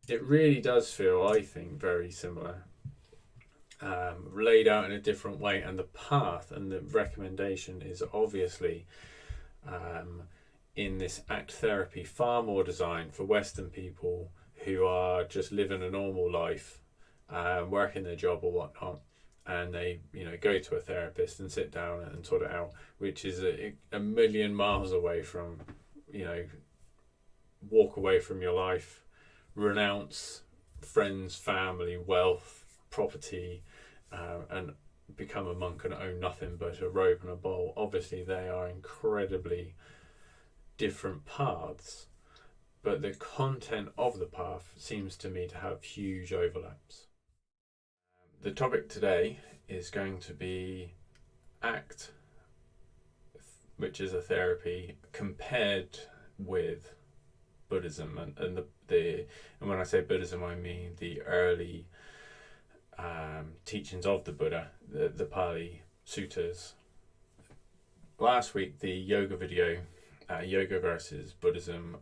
it really does feel, I think, very similar, laid out in a different way, and the path and the recommendation is obviously in this ACT therapy far more designed for Western people who are just living a normal life, working their job or whatnot, and they go to a therapist and sit down and sort it out, which is a million miles away from walk away from your life, renounce friends, family, wealth, property, and become a monk and own nothing but a robe and a bowl. Obviously they are incredibly different paths, but the content of the path seems to me to have huge overlaps. The topic today is going to be ACT, which is a therapy, compared with Buddhism, and when I say Buddhism, I mean the early teachings of the Buddha, the Pali Suttas. Last week, the yoga video, yoga versus Buddhism,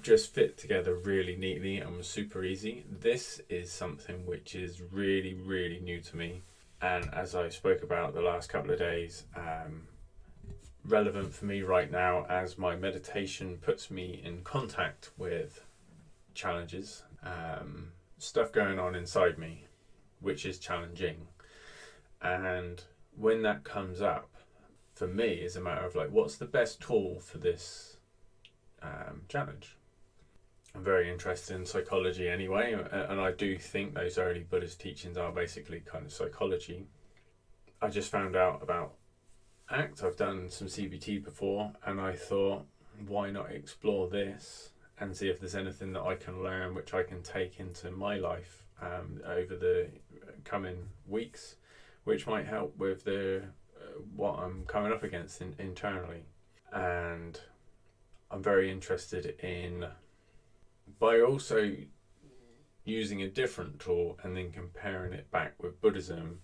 just fit together really neatly and was super easy. This is something which is really, really new to me, and as I spoke about the last couple of days, relevant for me right now as my meditation puts me in contact with challenges, stuff going on inside me which is challenging, and when that comes up, for me is a matter of like, what's the best tool for this challenge? I'm very interested in psychology anyway, and I do think those early Buddhist teachings are basically kind of psychology. I just found out about ACT. I've done some CBT before, and I thought, why not explore this and see if there's anything that I can learn which I can take into my life over the coming weeks, which might help with the what I'm coming up against internally. And I'm very interested in, by also using a different tool and then comparing it back with Buddhism.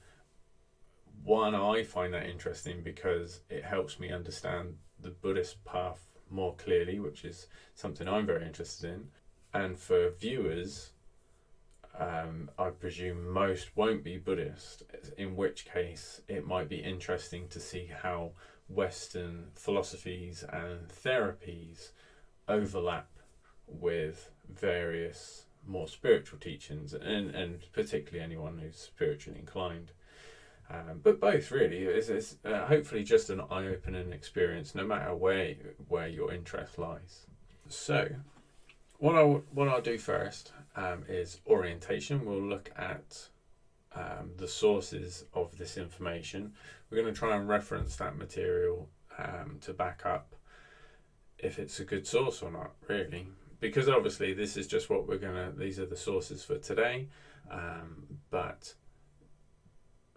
One, I find that interesting because it helps me understand the Buddhist path more clearly, which is something I'm very interested in. And for viewers, I presume most won't be Buddhist, in which case it might be interesting to see how Western philosophies and therapies overlap with various more spiritual teachings, and particularly anyone who's spiritually inclined. But both really, it's hopefully just an eye-opening experience, no matter where your interest lies. So, what I'll do first is orientation. We'll look at the sources of this information. We're going to try and reference that material to back up if it's a good source or not, really. Because obviously this is just what these are the sources for today, but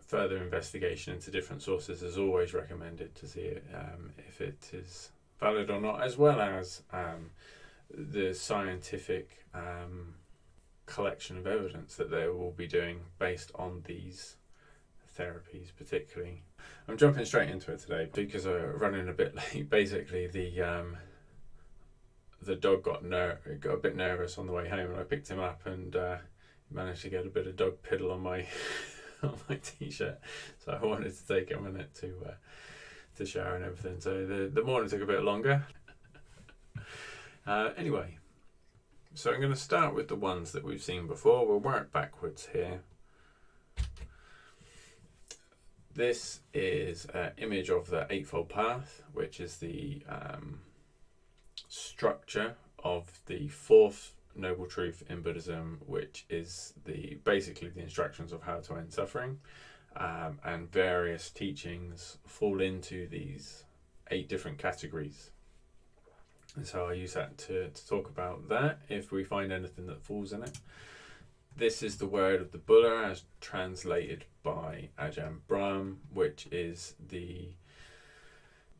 further investigation into different sources is always recommended to see if it is valid or not, as well as the scientific collection of evidence that they will be doing based on these therapies particularly. I'm jumping straight into it today because I'm running a bit late. Basically, the dog got a bit nervous on the way home, and I picked him up and managed to get a bit of dog piddle on my on my t-shirt, so I wanted to take a minute to shower and everything, so the morning took a bit longer. Anyway, so I'm going to start with the ones that we've seen before. We'll work backwards here. This is an image of the Eightfold Path, which is the structure of the fourth noble truth in Buddhism, which is basically the instructions of how to end suffering, and various teachings fall into these 8 different categories. And so I use that to talk about that if we find anything that falls in it. This is the word of the Buddha as translated by Ajahn Brahm, which is the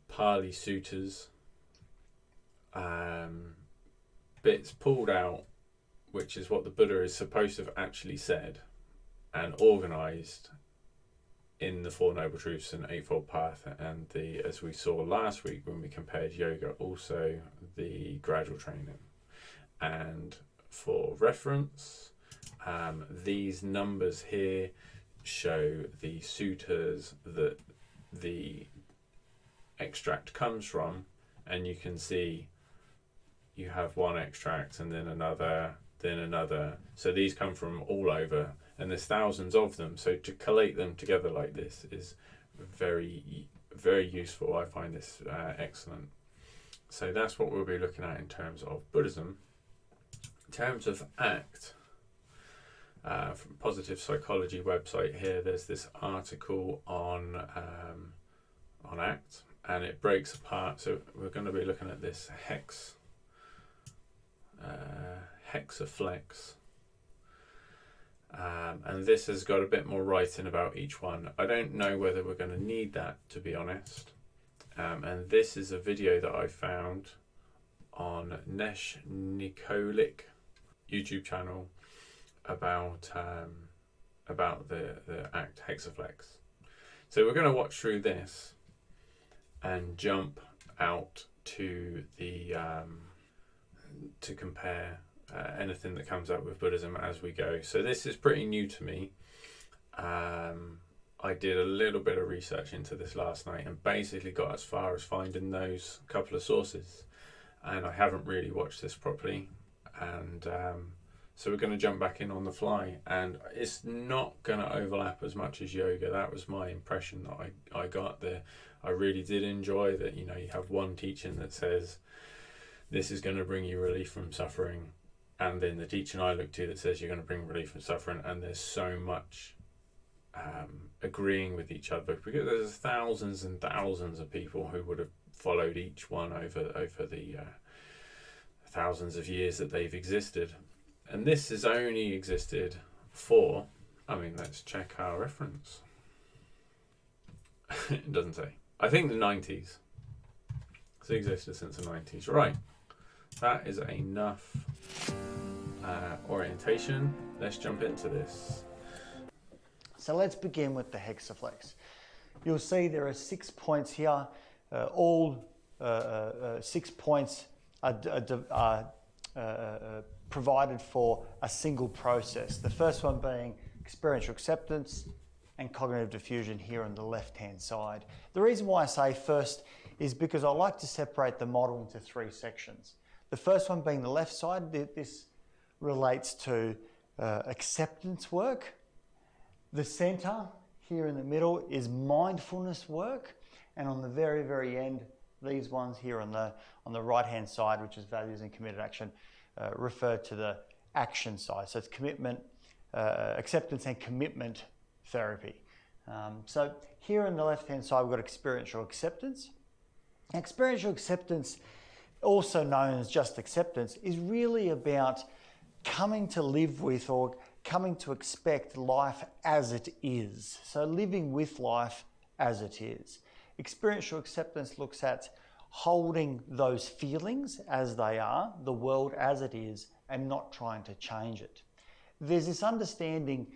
Pali Suttas. Bits pulled out, which is what the Buddha is supposed to have actually said and organised in the Four Noble Truths and Eightfold Path, and as we saw last week when we compared yoga, also the gradual training. And for reference. These numbers here show the suttas that the extract comes from, and you can see you have one extract and then another, then another. So these come from all over, and there's thousands of them. So to collate them together like this is very, very useful. I find this excellent. So that's what we'll be looking at in terms of Buddhism. In terms of ACT, from Positive Psychology website here, there's this article on ACT, and it breaks apart. So we're going to be looking at this Hexaflex, and this has got a bit more writing about each one. I don't know whether we're going to need that, to be honest. And this is a video that I found on Nesh Nikolic YouTube channel about the ACT Hexaflex. So we're going to watch through this and jump out to the to compare anything that comes up with Buddhism as we go. So this is pretty new to me. I did a little bit of research into this last night and basically got as far as finding those couple of sources, and I haven't really watched this properly, and so we're going to jump back in on the fly, and it's not going to overlap as much as yoga. That was my impression that I got there. I really did enjoy that, you have one teaching that says this is going to bring you relief from suffering, and then the teaching I look to that says you're going to bring relief from suffering, and there's so much agreeing with each other, because there's thousands and thousands of people who would have followed each one over the thousands of years that they've existed, and this has only existed for, let's check our reference. It doesn't say. I think the 90s. It's existed since the 90s. Right, that is enough orientation. Let's jump into this. So let's begin with the hexaflex. You'll see there are 6 points here. All 6 points are provided for a single process. The first one being experiential acceptance and cognitive diffusion here on the left-hand side. The reason why I say first is because I like to separate the model into 3 sections. The first one being the left side. This relates to acceptance work. The center here in the middle is mindfulness work, and on the very, very end, these ones here on the right-hand side, which is values and committed action, refer to the action side. So it's commitment, acceptance and commitment therapy. So here on the left-hand side, we've got experiential acceptance. Experiential acceptance, also known as just acceptance, is really about coming to live with or coming to expect life as it is. So living with life as it is. Experiential acceptance looks at holding those feelings as they are, the world as it is, and not trying to change it. There's this understanding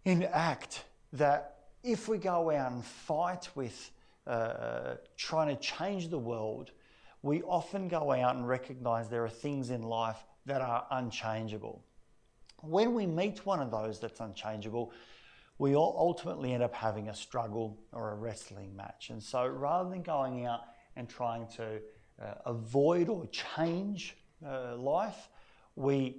in ACT that if we go out and fight with trying to change the world, we often go out and recognize there are things in life that are unchangeable. When we meet one of those that's unchangeable, we all ultimately end up having a struggle or a wrestling match. And so rather than going out and trying to avoid or change life, we're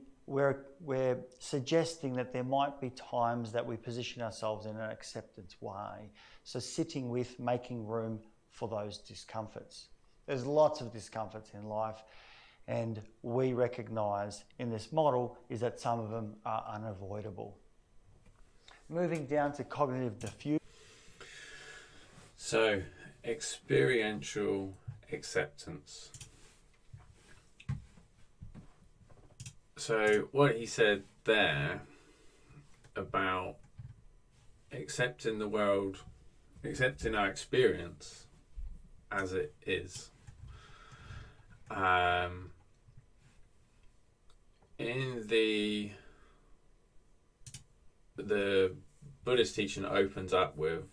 suggesting that there might be times that we position ourselves in an acceptance way. So sitting with, making room for those discomforts. There's lots of discomforts in life, and we recognise in this model is that some of them are unavoidable. Moving down to cognitive diffusion. So, experiential acceptance. So, what he said there about accepting the world, accepting our experience as it is. In the Buddhist teaching opens up with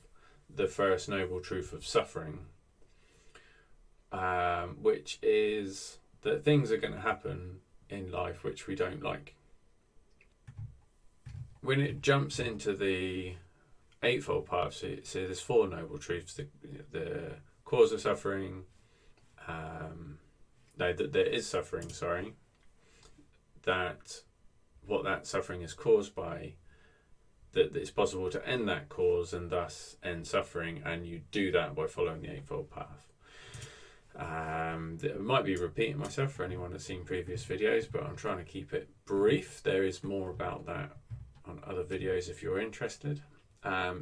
the first noble truth of suffering, which is that things are going to happen in life which we don't like. When it jumps into the Eightfold Path, so there's Four Noble Truths: the cause of suffering, that there is suffering, sorry, that what that suffering is caused by, that it's possible to end that cause and thus end suffering, and you do that by following the Eightfold Path. I might be repeating myself for anyone that's seen previous videos, but I'm trying to keep it brief. There is more about that on other videos if you're interested.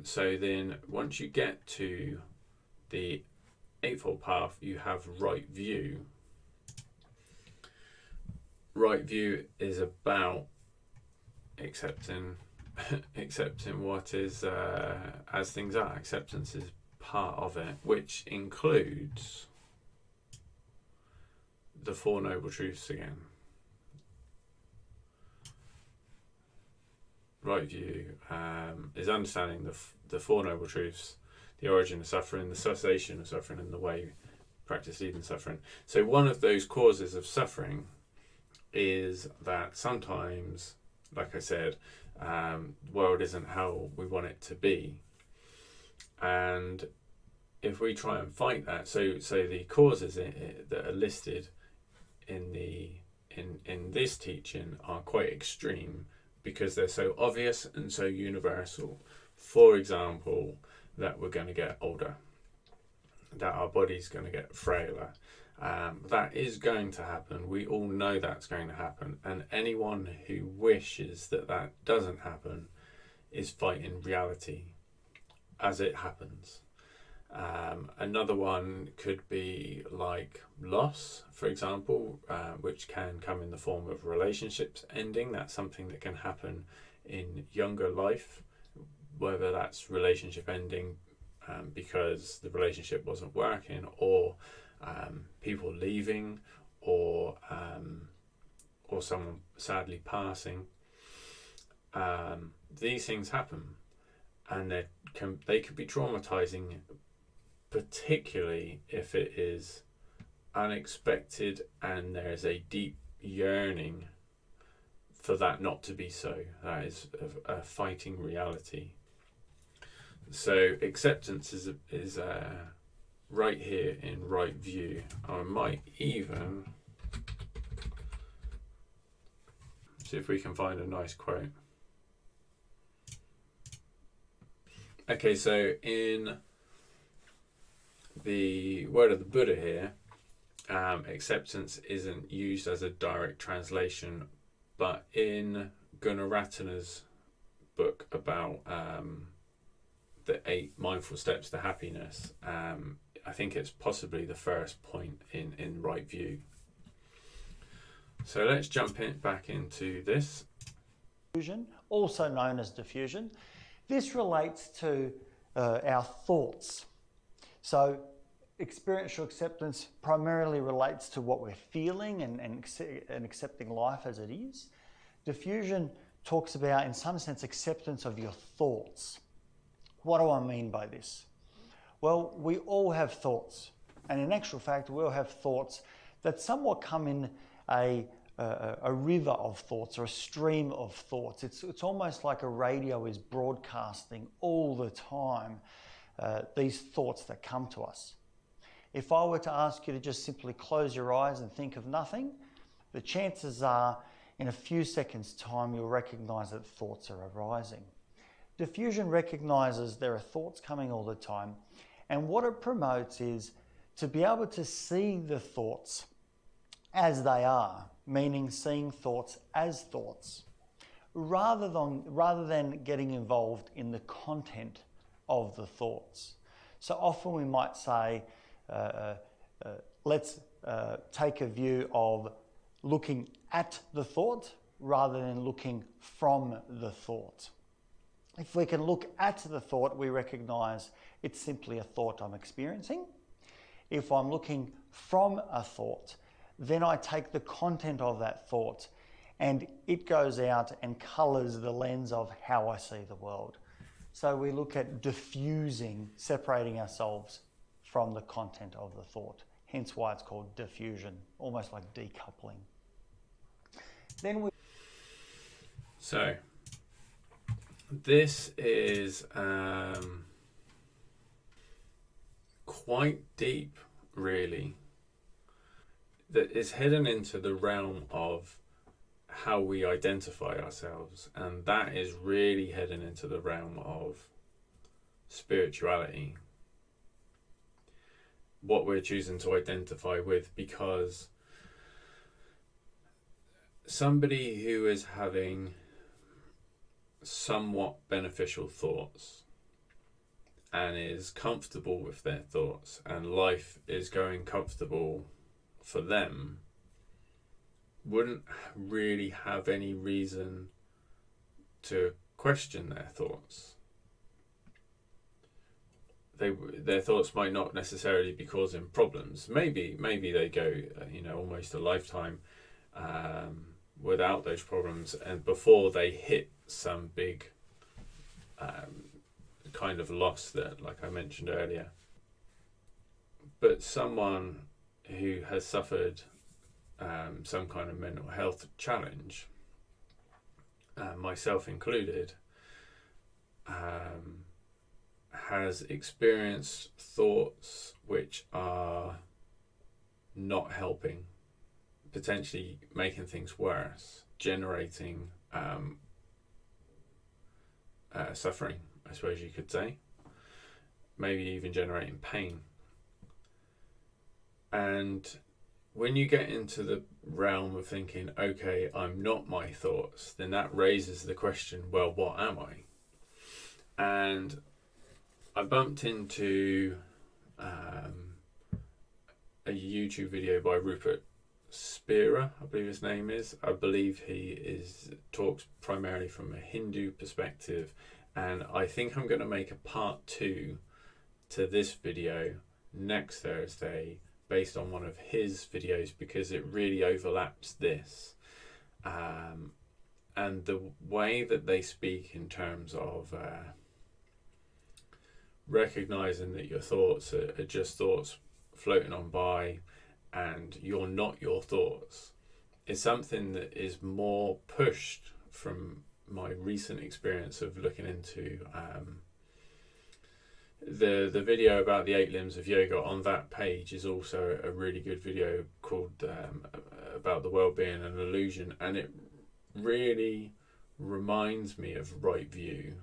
So then once you get to the Eightfold Path, you have right view. Right view is about accepting what is as things are. Acceptance is part of it, which includes the Four Noble Truths again. Right view is understanding the Four Noble Truths, the origin of suffering, the cessation of suffering, and the way practice leading suffering. So one of those causes of suffering is that sometimes, like I said, the world isn't how we want it to be, and if we try and fight that, so the causes that are listed in this teaching are quite extreme because they're so obvious and so universal. For example, that we're going to get older, that our body's going to get frailer. That is going to happen. We all know that's going to happen, and anyone who wishes that that doesn't happen is fighting reality as it happens. Another one could be like loss, for example, which can come in the form of relationships ending. That's something that can happen in younger life, whether that's relationship ending because the relationship wasn't working, or people leaving, or someone sadly passing. These things happen, and they can be traumatizing, particularly if it is unexpected and there is a deep yearning for that not to be so. That is a fighting reality. So acceptance is right here in right view. I might even see if we can find a nice quote. Okay, so in the word of the Buddha here, acceptance isn't used as a direct translation, but in Gunaratana's book about the 8 mindful steps to happiness, I think it's possibly the first point in right view. So let's jump back into this. Diffusion, also known as diffusion. This relates to our thoughts. So experiential acceptance primarily relates to what we're feeling and accepting life as it is. Diffusion talks about, in some sense, acceptance of your thoughts. What do I mean by this? Well, we all have thoughts, and in actual fact, we all have thoughts that somewhat come in a river of thoughts, or a stream of thoughts. It's almost like a radio is broadcasting all the time these thoughts that come to us. If I were to ask you to just simply close your eyes and think of nothing, the chances are in a few seconds' time you'll recognize that thoughts are arising. Diffusion recognizes there are thoughts coming all the time, and what it promotes is to be able to see the thoughts as they are, meaning seeing thoughts as thoughts, rather than getting involved in the content of the thoughts. So often we might say, let's take a view of looking at the thought rather than looking from the thought. If we can look at the thought, we recognize it's simply a thought I'm experiencing. If I'm looking from a thought, then I take the content of that thought and it goes out and colors the lens of how I see the world. So we look at diffusing, separating ourselves from the content of the thought. Hence why it's called diffusion, almost like decoupling. Then we So this is quite deep, really, that is heading into the realm of how we identify ourselves, and that is really heading into the realm of spirituality, what we're choosing to identify with, because somebody who is having somewhat beneficial thoughts and is comfortable with their thoughts and life is going comfortable for them wouldn't really have any reason to question their thoughts. Their thoughts might not necessarily be causing problems. Maybe they go almost a lifetime without those problems, and before they hit some big kind of loss that, like I mentioned earlier. But someone who has suffered some kind of mental health challenge, myself included, has experienced thoughts which are not helping, potentially making things worse, generating suffering, I suppose you could say, maybe even generating pain. And when you get into the realm of thinking, okay, I'm not my thoughts, then that raises the question, well, what am I? And I bumped into a YouTube video by Rupert Spira, I believe his name is. I believe he talks primarily from a Hindu perspective, and I think I'm going to make a part 2 to this video next Thursday based on one of his videos, because it really overlaps this. And the way that they speak in terms of recognizing that your thoughts are just thoughts floating on by and you're not your thoughts is something that is more pushed from my recent experience of looking into the video about the 8 limbs of yoga. On that page is also a really good video called about the well-being and illusion, and it really reminds me of right view.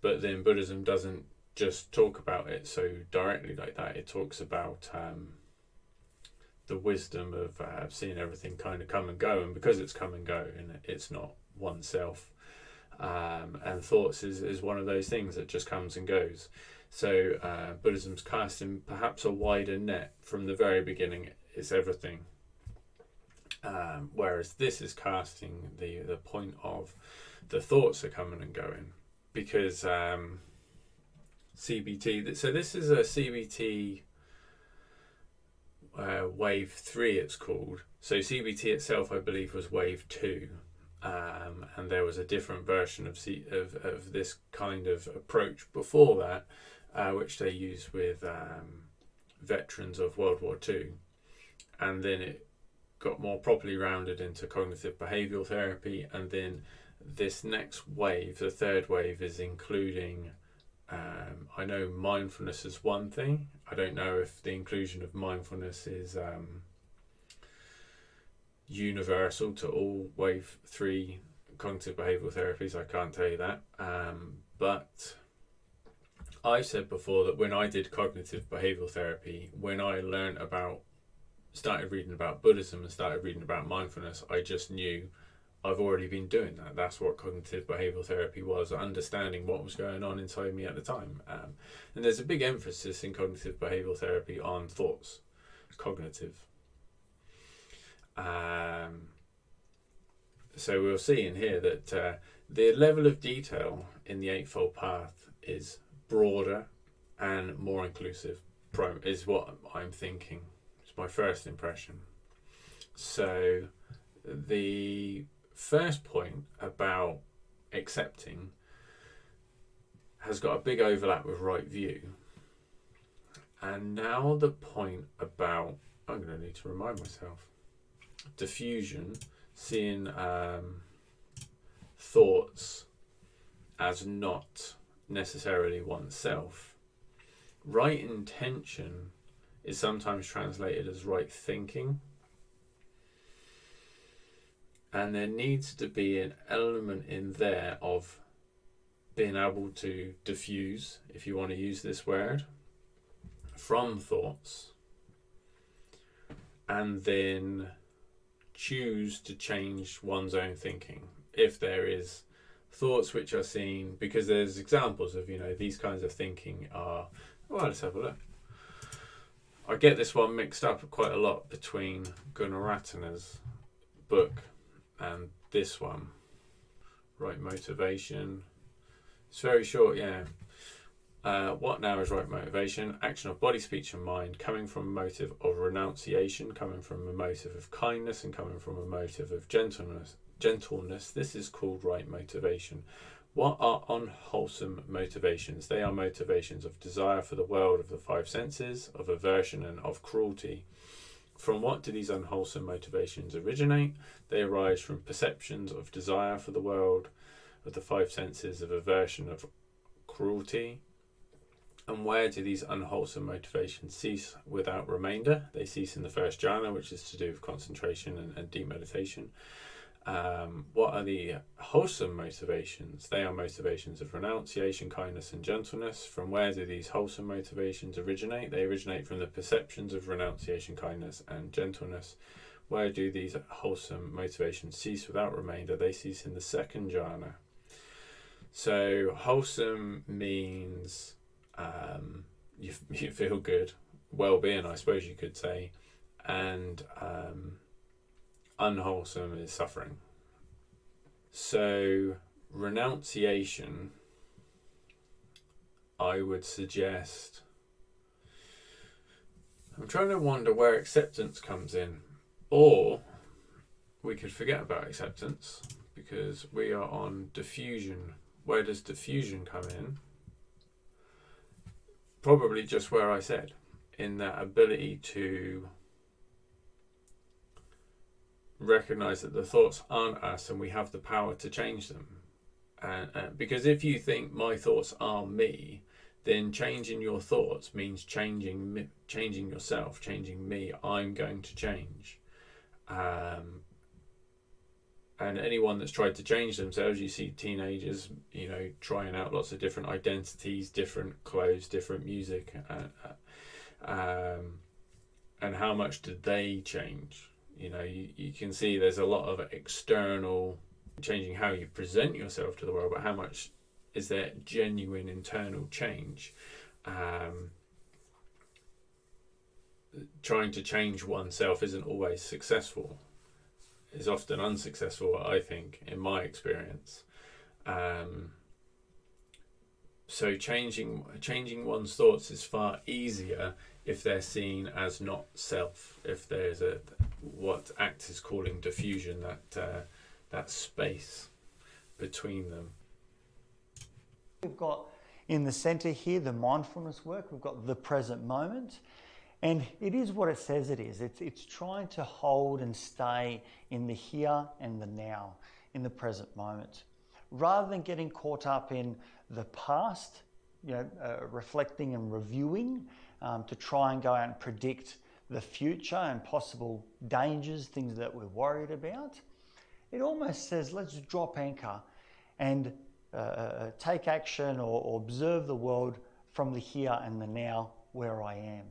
But then Buddhism doesn't just talk about it so directly like that. It talks about the wisdom of seeing everything kind of come and go, and because it's come and go and it's not oneself, and thoughts is one of those things that just comes and goes. So Buddhism's casting perhaps a wider net from the very beginning. It's everything, whereas this is casting the point of the thoughts are coming and going, because CBT, so this is a CBT wave 3 it's called. So CBT itself I believe was wave 2, and there was a different version of this kind of approach before that, which they used with veterans of World War II, and then it got more properly rounded into cognitive behavioural therapy. And then this next wave, the third wave, is including I know mindfulness is one thing. I don't know if the inclusion of mindfulness is universal to all wave 3 cognitive behavioural therapies. I can't tell you that, but I've said before that when I did cognitive behavioural therapy, when I started reading about Buddhism and started reading about mindfulness, I just knew I've already been doing that. That's what cognitive behavioural therapy was, understanding what was going on inside me at the time. And there's a big emphasis in cognitive behavioural therapy on thoughts, cognitive. So we'll see in here that the level of detail in the Eightfold Path is broader and more inclusive, is what I'm thinking. It's my first impression. So the first point about accepting has got a big overlap with right view. And now the point about, I'm going to need to remind myself, diffusion. seeing thoughts as not necessarily oneself. Right intention is sometimes translated as right thinking. And there needs to be an element in there of being able to diffuse, if you want to use this word, from thoughts, and then choose to change one's own thinking. If there is thoughts which are seen, because there's examples of, these kinds of thinking are, well, let's have a look. I get this one mixed up quite a lot between Gunaratana's book and this one, Right Motivation. It's very short, yeah. What now is right motivation? Action of body, speech and mind, coming from a motive of renunciation, coming from a motive of kindness, and coming from a motive of gentleness. This is called right motivation. What are unwholesome motivations? They are motivations of desire for the world of the five senses, of aversion and of cruelty. From what do these unwholesome motivations originate? They arise from perceptions of desire for the world of the five senses, of aversion, of cruelty. And where do these unwholesome motivations cease without remainder? They cease in the first jhana, which is to do with concentration and deep meditation. What are the wholesome motivations? They are motivations of renunciation, kindness and gentleness. From where do these wholesome motivations originate? They originate from the perceptions of renunciation, kindness and gentleness. Where do these wholesome motivations cease without remainder? They cease in the second jhana. So wholesome means you feel good, well-being, I suppose you could say, and unwholesome is suffering. So renunciation, I would suggest, I'm trying to wonder where acceptance comes in, or we could forget about acceptance because we are on diffusion. Where does diffusion come in? Probably just where I said, in that ability to recognize that the thoughts aren't us and we have the power to change them. Because if you think my thoughts are me, then changing your thoughts means changing yourself, changing me. I'm going to change. And anyone that's tried to change themselves, you see teenagers, trying out lots of different identities, different clothes, different music, and how much did they change? You can see there's a lot of external changing how you present yourself to the world, but how much is there genuine internal change? Trying to change oneself isn't always successful. Is often unsuccessful, I think, in my experience. So changing one's thoughts is far easier if they're seen as not self. If there's what ACT is calling diffusion, that space between them. We've got in the center here the mindfulness work. We've got the present moment. And it is what it says it is. It's trying to hold and stay in the here and the now, in the present moment. Rather than getting caught up in the past, reflecting and reviewing to try and go out and predict the future and possible dangers, things that we're worried about. It almost says, let's drop anchor and take action or observe the world from the here and the now where I am.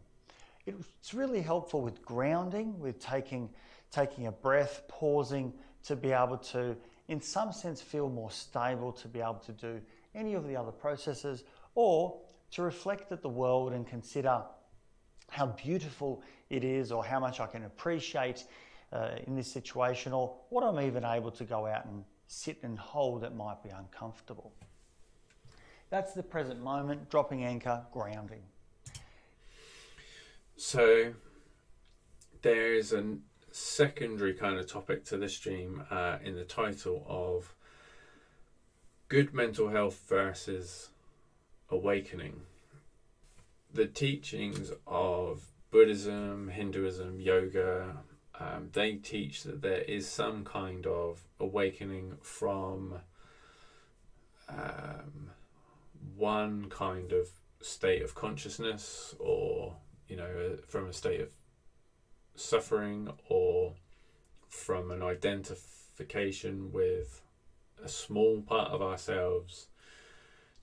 It's really helpful with grounding, with taking a breath, pausing to be able to, in some sense, feel more stable, to be able to do any of the other processes, or to reflect at the world and consider how beautiful it is, or how much I can appreciate in this situation, or what I'm even able to go out and sit and hold that might be uncomfortable. That's the present moment, dropping anchor, grounding. So there's a secondary kind of topic to this stream in the title of good mental health versus awakening. The teachings of Buddhism, Hinduism, yoga, they teach that there is some kind of awakening from one kind of state of consciousness, or from a state of suffering, or from an identification with a small part of ourselves,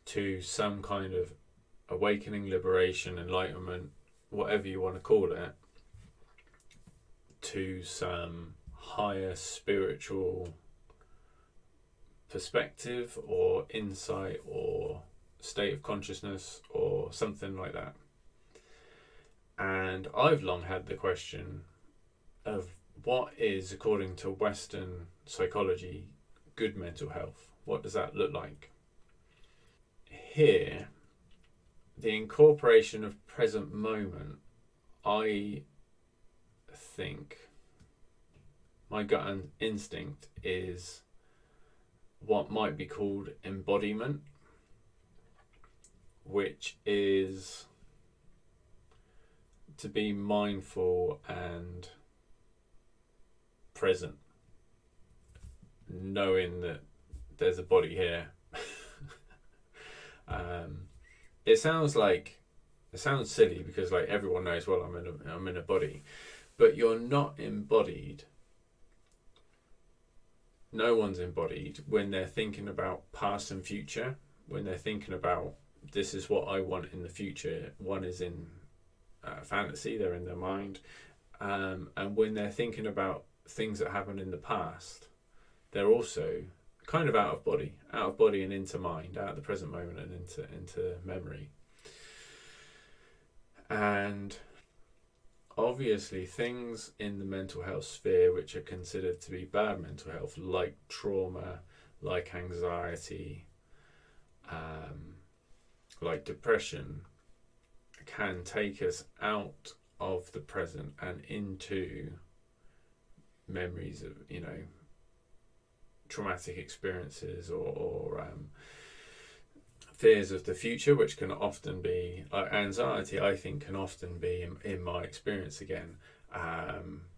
to some kind of awakening, liberation, enlightenment, whatever you want to call it, to some higher spiritual perspective or insight or state of consciousness or something like that. And I've long had the question of what is, according to Western psychology, good mental health? What does that look like? Here, the incorporation of present moment, I think my gut instinct is what might be called embodiment, which is to be mindful and present, knowing that there's a body here. It sounds silly, because like everyone knows, well, I'm in a body, but you're not embodied. No one's embodied when they're thinking about past and future. When they're thinking about, this is what I want in the future, one is in fantasy, they're in their mind, and when they're thinking about things that happened in the past, they're also kind of out of body and into mind, out of the present moment and into memory. And obviously things in the mental health sphere which are considered to be bad mental health, like trauma, like anxiety, like depression, can take us out of the present and into memories of traumatic experiences, or fears of the future, which can often be, like anxiety, I think can often be, in my experience again,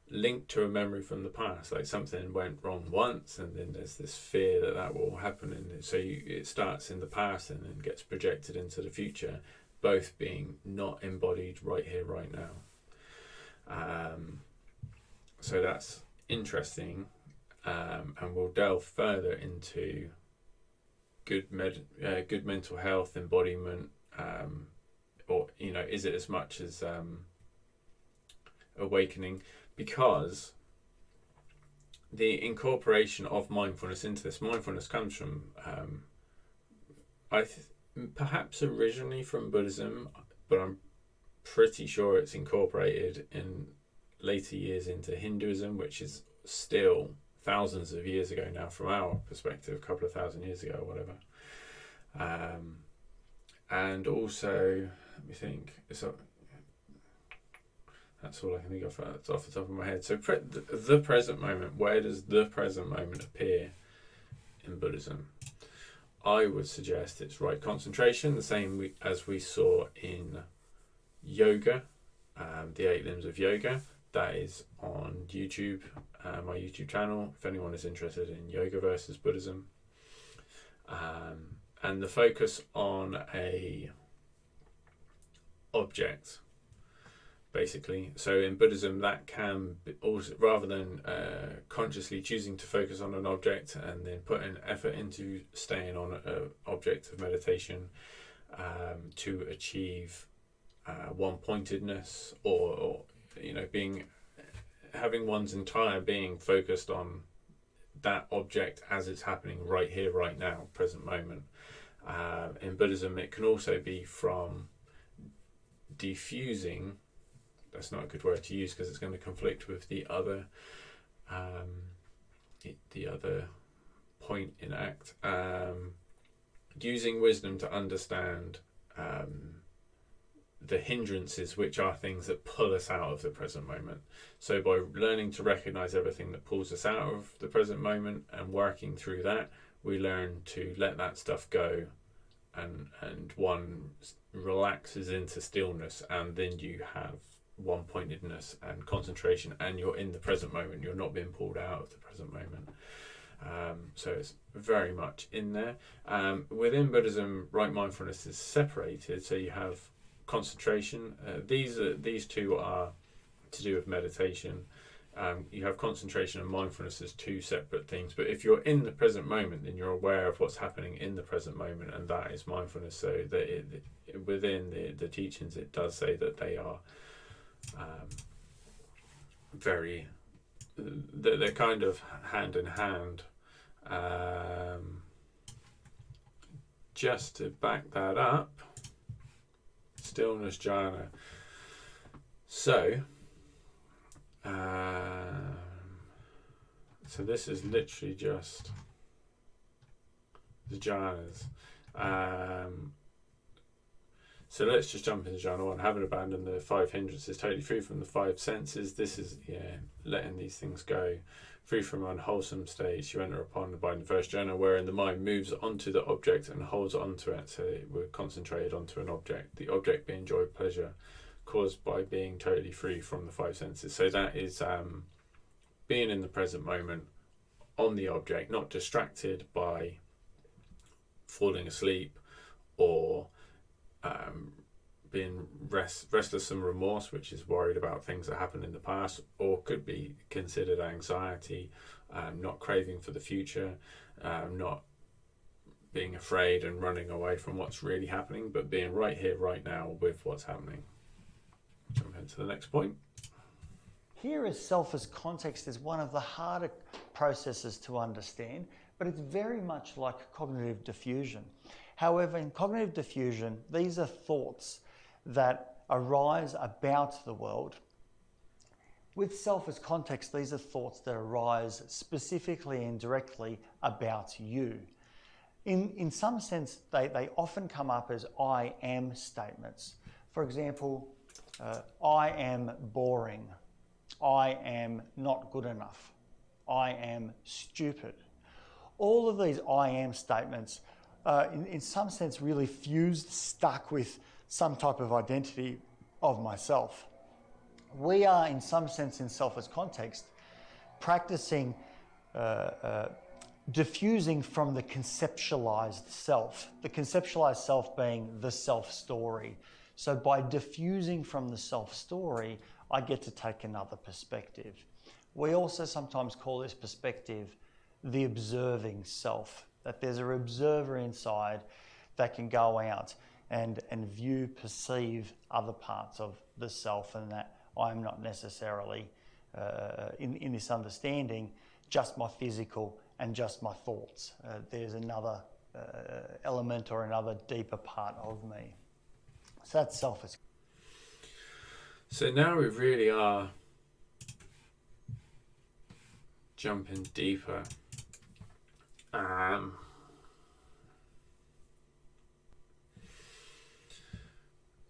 linked to a memory from the past, like something went wrong once and then there's this fear that will happen, and so it starts in the past and then gets projected into the future, both being not embodied right here, right now. So that's interesting, and we'll delve further into good mental health, embodiment, or is it as much as awakening? Because the incorporation of mindfulness into this, mindfulness comes from perhaps originally from Buddhism, but I'm pretty sure it's incorporated in later years into Hinduism, which is still thousands of years ago now from our perspective, a couple of thousand years ago or whatever. And also, let me think, that's all I can think of off the top of my head. So the present moment, where does the present moment appear in Buddhism? I would suggest it's right concentration, the same as we saw in yoga, the 8 limbs of yoga. That is on YouTube, my YouTube channel, if anyone is interested in yoga versus Buddhism. And the focus on a object, basically. So in Buddhism, that can be also, rather than consciously choosing to focus on an object and then putting effort into staying on an object of meditation to achieve one-pointedness, or having one's entire being focused on that object as it's happening right here, right now, present moment. In Buddhism, it can also be from diffusing. That's not a good word to use because it's going to conflict with the other point in ACT. Using wisdom to understand the hindrances, which are things that pull us out of the present moment. So by learning to recognize everything that pulls us out of the present moment and working through that, we learn to let that stuff go, and one relaxes into stillness, and then you have one-pointedness and concentration, and you're in the present moment. You're not being pulled out of the present moment. So it's very much in there. Within Buddhism, right mindfulness is separated. So you have concentration. These two are to do with meditation. You have concentration and mindfulness as two separate things. But if you're in the present moment, then you're aware of what's happening in the present moment, and that is mindfulness. So that within the teachings, it does say that they are they're kind of hand in hand. Just to back that up, stillness jhana. So this is literally just the jhanas. So let's just jump into jhana 1. Having abandoned the 5 hindrances, totally free from the 5 senses. This is letting these things go. Free from unwholesome states, you enter upon the first jhana, wherein the mind moves onto the object and holds onto it. So we're concentrated onto an object. The object being joy, pleasure, caused by being totally free from the 5 senses. So that is being in the present moment on the object, not distracted by falling asleep or being restless and remorse, which is worried about things that happened in the past, or could be considered anxiety, not craving for the future, not being afraid and running away from what's really happening, but being right here, right now with what's happening. Jump into the next point. Here is self as context is one of the harder processes to understand, but it's very much like cognitive diffusion. However, in cognitive diffusion, these are thoughts that arise about the world. With self as context, these are thoughts that arise specifically and directly about you. In some sense, they often come up as I am statements. For example, I am boring. I am not good enough. I am stupid. All of these I am statements in some sense really fused, stuck with some type of identity of myself. We are in some sense in self as context practicing diffusing from the conceptualized self, the conceptualized self being the self story. So by diffusing from the self story, I get to take another perspective. We also sometimes call this perspective the observing self, that there's an observer inside that can go out and view, perceive other parts of the self, and that I'm not necessarily, in this understanding, just my physical and just my thoughts. There's another element or another deeper part of me. So that's self. So now we really are jumping deeper.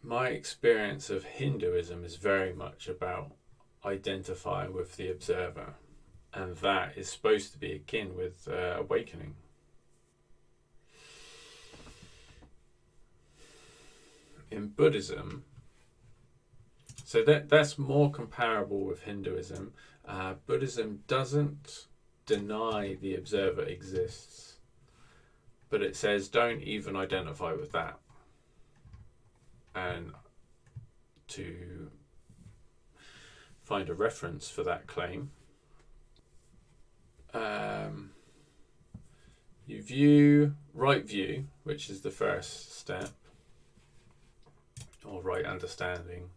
My experience of Hinduism is very much about identifying with the observer, and that is supposed to be akin with awakening. In Buddhism, so that's more comparable with Hinduism. Buddhism doesn't deny the observer exists, but it says don't even identify with that. And to find a reference for that claim, you view, right view, which is the first step, or right understanding,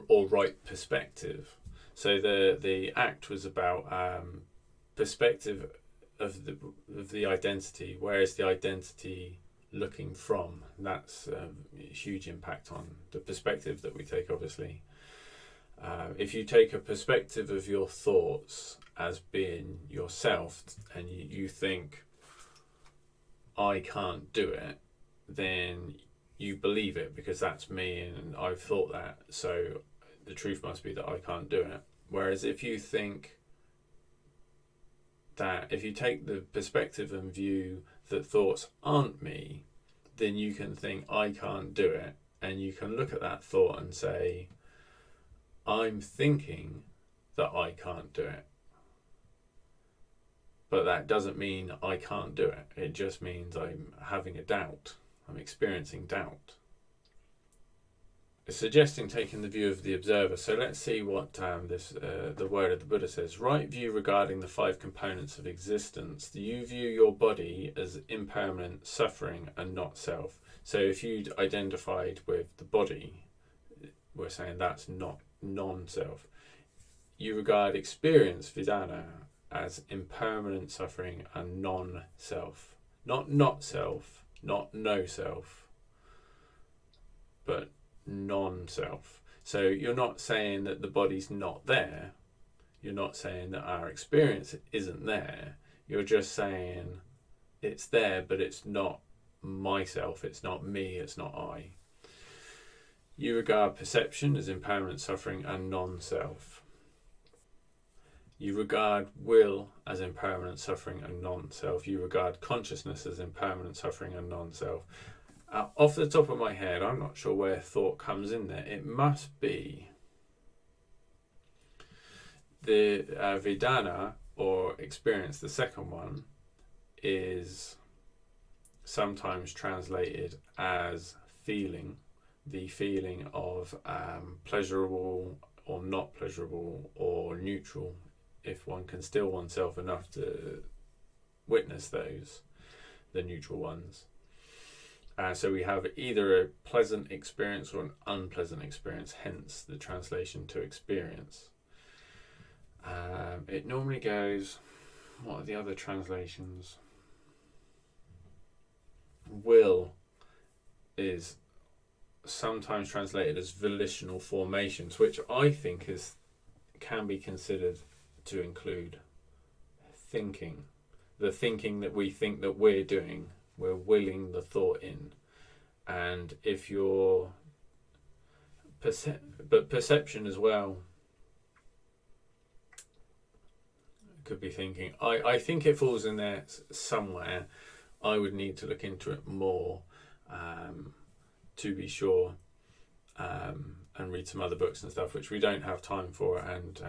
or right perspective. So the act was about perspective of the identity. Where is the identity looking from? That's a huge impact on the perspective that we take, obviously. If you take a perspective of your thoughts as being yourself, and you think, I can't do it, then you believe it because that's me and I've thought that, so the truth must be that I can't do it. Whereas if you think that, if you take the perspective and view that thoughts aren't me, then you can think I can't do it, And you can look at that thought and say, I'm thinking that I can't do it. But that doesn't mean I can't do it. It just means I'm having a doubt. I'm experiencing doubt. It's suggesting taking the view of the observer. So let's see what the word of the Buddha says. Right view regarding the 5 components of existence. You view your body as impermanent, suffering, and not self. So if you'd identified with the body, we're saying that's not non-self. You regard experience, Vedana, as impermanent suffering and non-self. Not self, not no self, but non-self. So you're not saying that the body's not there. You're not saying that our experience isn't there. You're just saying it's there, but it's not myself, it's not me, it's not I. You regard perception as impermanent suffering and non-self. You regard will as impermanent suffering and non-self. You regard consciousness as impermanent suffering and non-self. Off the top of my head, I'm not sure where thought comes in there. It must be the Vedana, or experience, the second one, is sometimes translated as feeling, the feeling of pleasurable or not pleasurable or neutral, if one can still oneself enough to witness those, the neutral ones. So we have either a pleasant experience or an unpleasant experience, hence the translation to experience. It normally goes, what are the other translations? Will is sometimes translated as volitional formations, which I think can be considered to include thinking. The thinking that we think that we're doing, we're willing the thought in. And if you're but perception as well could be thinking. I think it falls in there somewhere. I would need to look into it more to be sure, and read some other books and stuff, which we don't have time for. And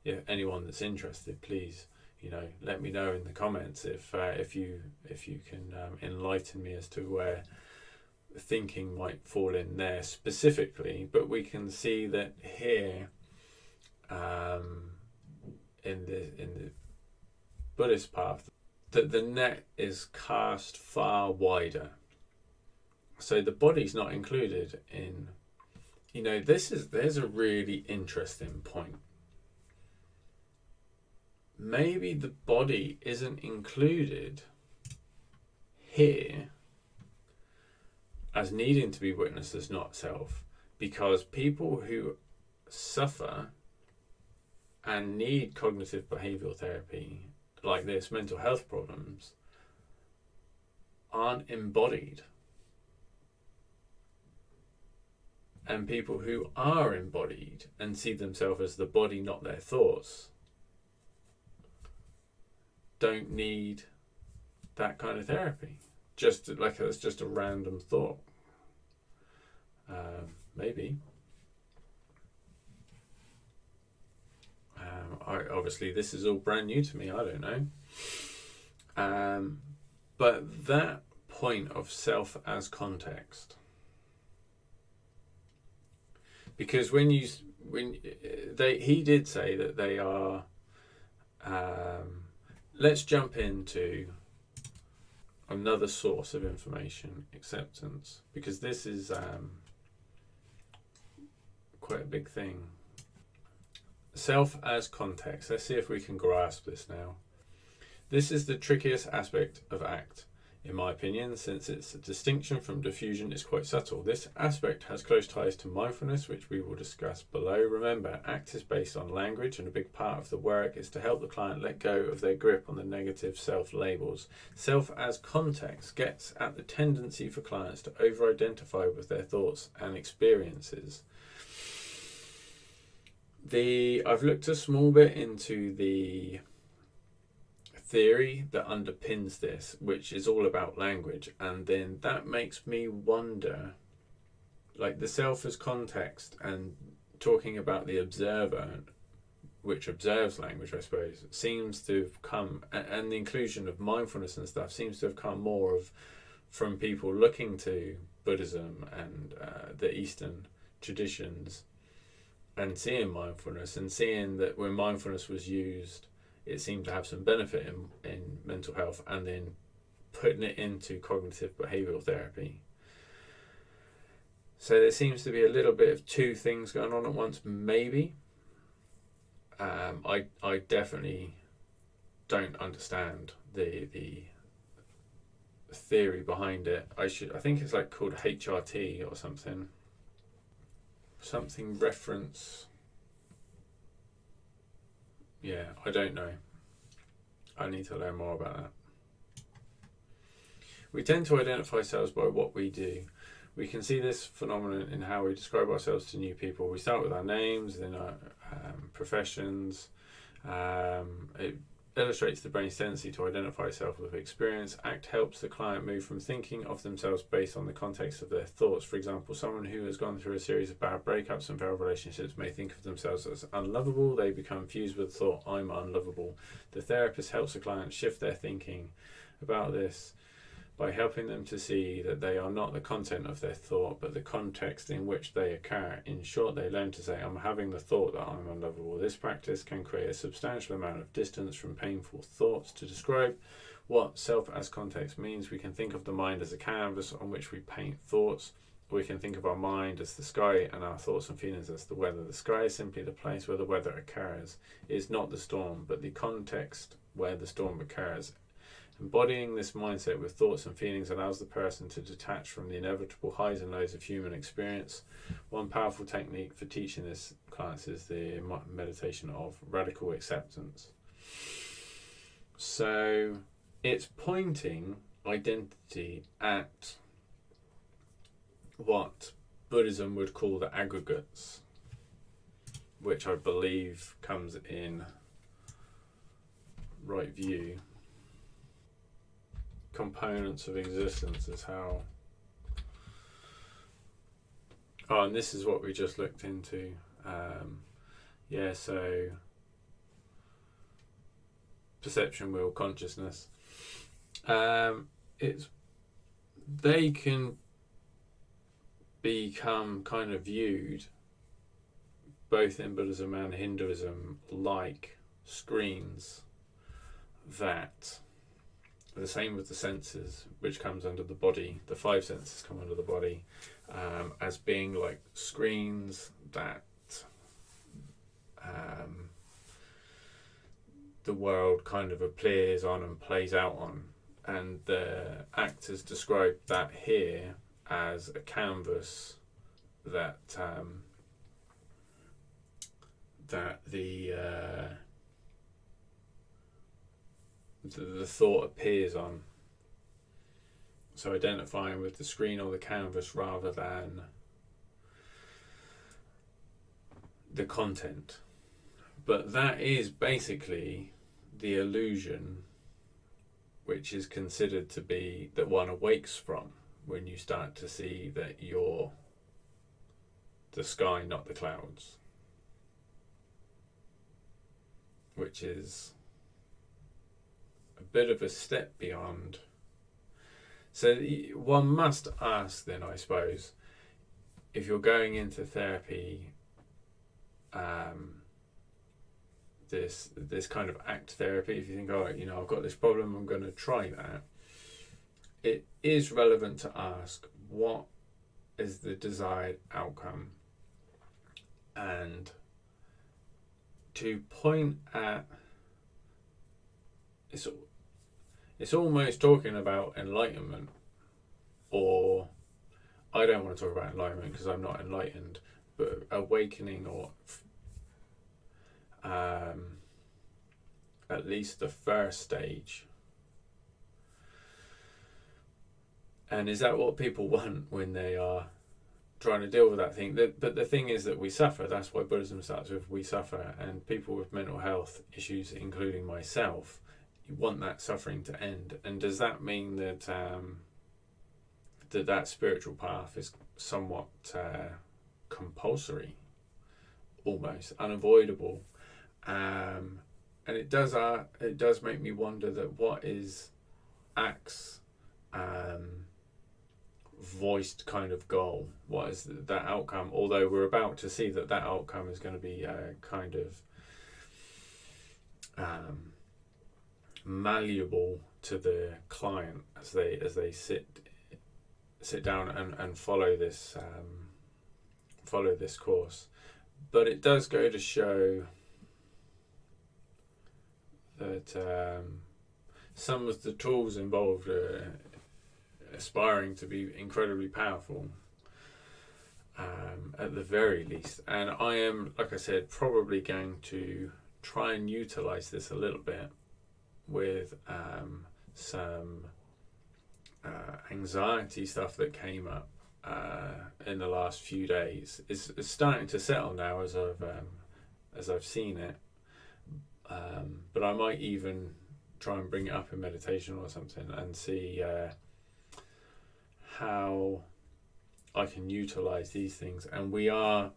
if anyone that's interested, please, let me know in the comments if you can enlighten me as to where thinking might fall in there specifically. But we can see that here, in the Buddhist path, that the net is cast far wider. So the body's not included in, there's a really interesting point. Maybe the body isn't included here as needing to be witnessed as not self, because people who suffer and need cognitive behavioural therapy like this, mental health problems, aren't embodied. And people who are embodied and see themselves as the body, not their thoughts, don't need that kind of therapy. Just like it's just a random thought. Maybe. Obviously, this is all brand new to me. I don't know. But that point of self as context, because he did say that they are. Let's jump into another source of information, acceptance, because this is quite a big thing. Self as context. Let's see if we can grasp this now. This is the trickiest aspect of ACT, in my opinion, since its distinction from diffusion is quite subtle. This aspect has close ties to mindfulness, which we will discuss below. Remember, ACT is based on language, and a big part of the work is to help the client let go of their grip on the negative self-labels. Self as context gets at the tendency for clients to over-identify with their thoughts and experiences. I've looked a small bit into the theory that underpins this, which is all about language, and then that makes me wonder like the self as context and talking about the observer, which observes language, I suppose, seems to have come, and the inclusion of mindfulness and stuff seems to have come more of from people looking to Buddhism and the Eastern traditions and seeing mindfulness and seeing that when mindfulness was used, it seemed to have some benefit in mental health, and then putting it into cognitive behavioural therapy. So there seems to be a little bit of two things going on at once, maybe. I definitely don't understand the theory behind it. I think it's like called HRT or something reference. Yeah, I don't know. I need to learn more about that. We tend to identify ourselves by what we do. We can see this phenomenon in how we describe ourselves to new people. We start with our names, then our professions. It illustrates the brain's tendency to identify itself with experience. ACT helps the client move from thinking of themselves based on the context of their thoughts. For example, someone who has gone through a series of bad breakups and failed relationships may think of themselves as unlovable. They become fused with the thought, I'm unlovable. The therapist helps the client shift their thinking about this by helping them to see that they are not the content of their thought, but the context in which they occur. In short, they learn to say, I'm having the thought that I'm unlovable. This practice can create a substantial amount of distance from painful thoughts. To describe what self as context means, we can think of the mind as a canvas on which we paint thoughts. We can think of our mind as the sky and our thoughts and feelings as the weather. The sky is simply the place where the weather occurs. It is not the storm, but the context where the storm occurs. Embodying this mindset with thoughts and feelings allows the person to detach from the inevitable highs and lows of human experience. One powerful technique for teaching this class is the meditation of radical acceptance. So it's pointing identity at what Buddhism would call the aggregates, which I believe comes in right view. Components of existence is how. Oh, and this is what we just looked into. So perception, will, consciousness. They can become kind of viewed, both in Buddhism and Hinduism, like screens that. The same with the senses, which comes under the body. The five senses come under the body, as being like screens that the world kind of appears on and plays out on. And the actors describe that here as a canvas that the thought appears on. So identifying with the screen or the canvas rather than the content. But that is basically the illusion which is considered to be that one awakes from when you start to see that you're the sky, not the clouds. Which is a bit of a step beyond. So one must ask then, I suppose, if you're going into therapy, this kind of ACT therapy, if you think, I've got this problem, I'm going to try that, it is relevant to ask what is the desired outcome, and to point at it's almost talking about enlightenment, or I don't want to talk about enlightenment because I'm not enlightened, but awakening, or at least the first stage. And is that what people want when they are trying to deal with that thing? But the thing is that we suffer. That's why Buddhism starts with we suffer, and people with mental health issues, including myself, you want that suffering to end. And does that mean that that spiritual path is somewhat compulsory, almost unavoidable, and it does make me wonder that what is ACT's voiced kind of goal? What is that outcome? Although we're about to see that outcome is going to be kind of malleable to the client as they sit down and follow this course. But it does go to show that some of the tools involved are aspiring to be incredibly powerful, at the very least. And I am, like I said, probably going to try and utilize this a little bit with some anxiety stuff that came up in the last few days. It's starting to settle now as I've seen it, but I might even try and bring it up in meditation or something and see how I can utilize these things. And we are,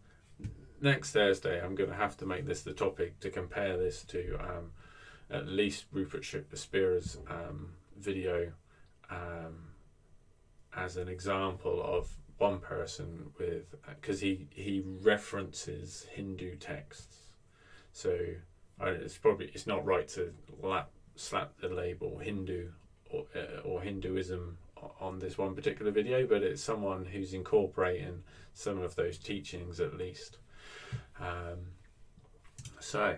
next Thursday, I'm going to have to make this the topic to compare this to at least Rupert Spira's video as an example of one person with, because he references Hindu texts, so it's not right to slap the label Hindu or Hinduism on this one particular video, but it's someone who's incorporating some of those teachings at least. So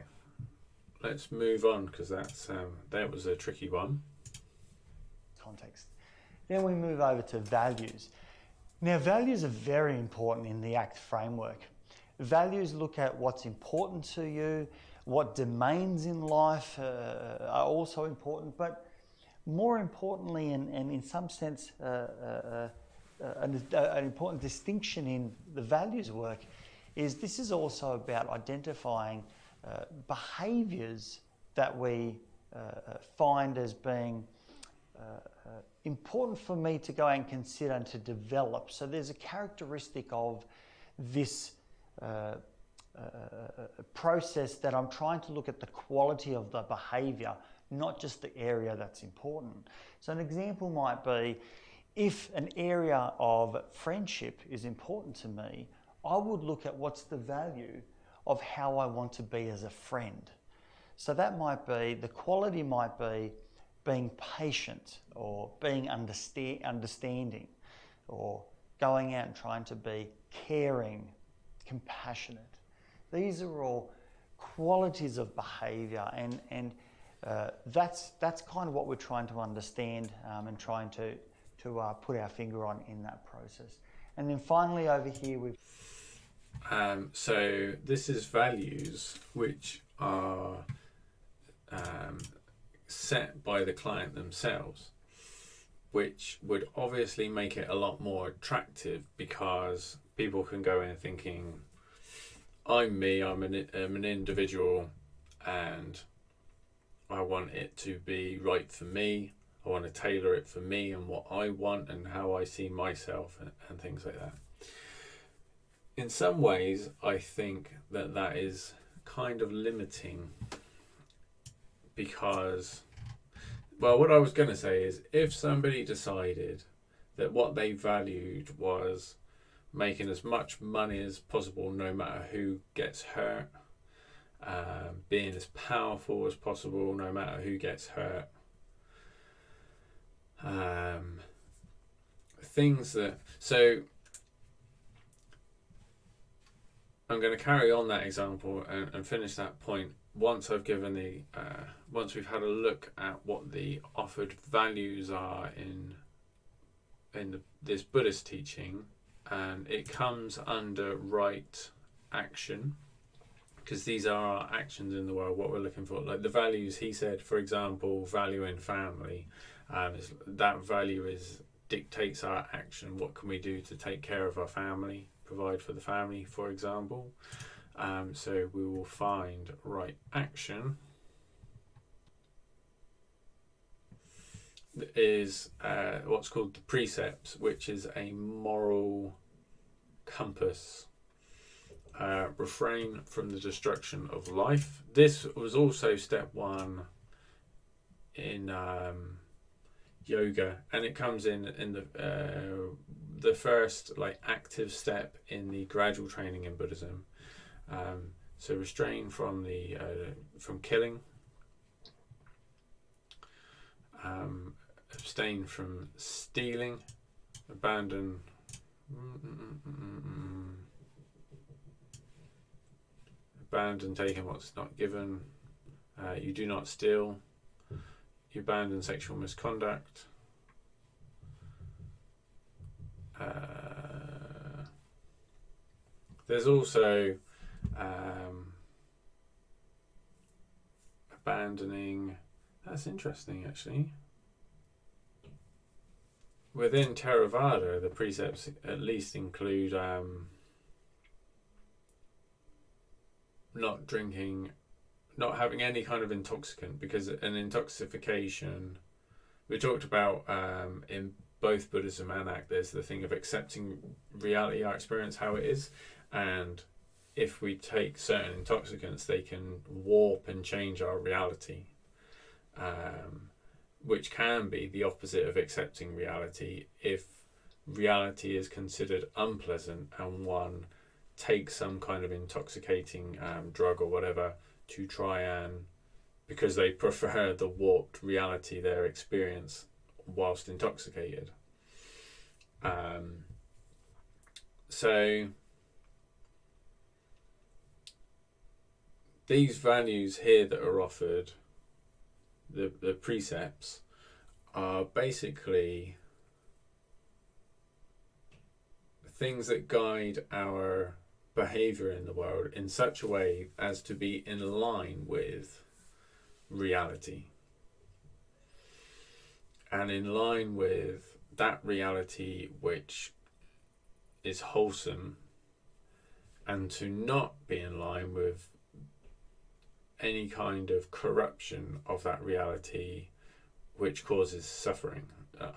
let's move on, because that was a tricky one. Context. Then we move over to values. Now, values are very important in the ACT framework. Values look at what's important to you, what domains in life are also important, but more importantly, and in some sense, an important distinction in the values work is this is also about identifying behaviours that we find as being important for me to go and consider and to develop. So there's a characteristic of this process that I'm trying to look at the quality of the behaviour, not just the area that's important. So an example might be, if an area of friendship is important to me, I would look at what's the value of how I want to be as a friend. So that might be, the quality might be being patient, or being understanding, or going out and trying to be caring, compassionate. These are all qualities of behaviour, and that's kind of what we're trying to understand and trying to put our finger on in that process. And then finally over here we've... So this is values which are set by the client themselves, which would obviously make it a lot more attractive, because people can go in thinking, I'm me, I'm an individual, and I want it to be right for me. I want to tailor it for me and what I want and how I see myself and things like that. In some ways, I think that is kind of limiting, because, well, what I was going to say is, if somebody decided that what they valued was making as much money as possible no matter who gets hurt, being as powerful as possible no matter who gets hurt, things that... So I'm going to carry on that example and finish that point once I've given the once we've had a look at what the offered values are in this Buddhist teaching, and it comes under right action, because these are our actions in the world, what we're looking for. Like the values, he said, for example, valuing family, that value dictates our action. What can we do to take care of our family, provide for the family, for example? So we will find right action. is what's called the precepts, which is a moral compass. Refrain from the destruction of life. This was also step 1 in yoga, and it comes in the first like active step in the gradual training in Buddhism. So restrain from the from killing, abstain from stealing, abandon taking what's not given, you do not steal, you abandon sexual misconduct, there's also abandoning. That's interesting, actually. Within Theravada, the precepts at least include not drinking, not having any kind of intoxicant, because an intoxication, we talked about in both Buddhism and ACT, there's the thing of accepting reality, our experience, how it is, and if we take certain intoxicants, they can warp and change our reality, which can be the opposite of accepting reality if reality is considered unpleasant and one takes some kind of intoxicating drug or whatever to try and, because they prefer the warped reality their experience whilst intoxicated. So these values here that are offered, the precepts, are basically things that guide our behavior in the world in such a way as to be in line with reality and in line with that reality which is wholesome, and to not be in line with any kind of corruption of that reality which causes suffering,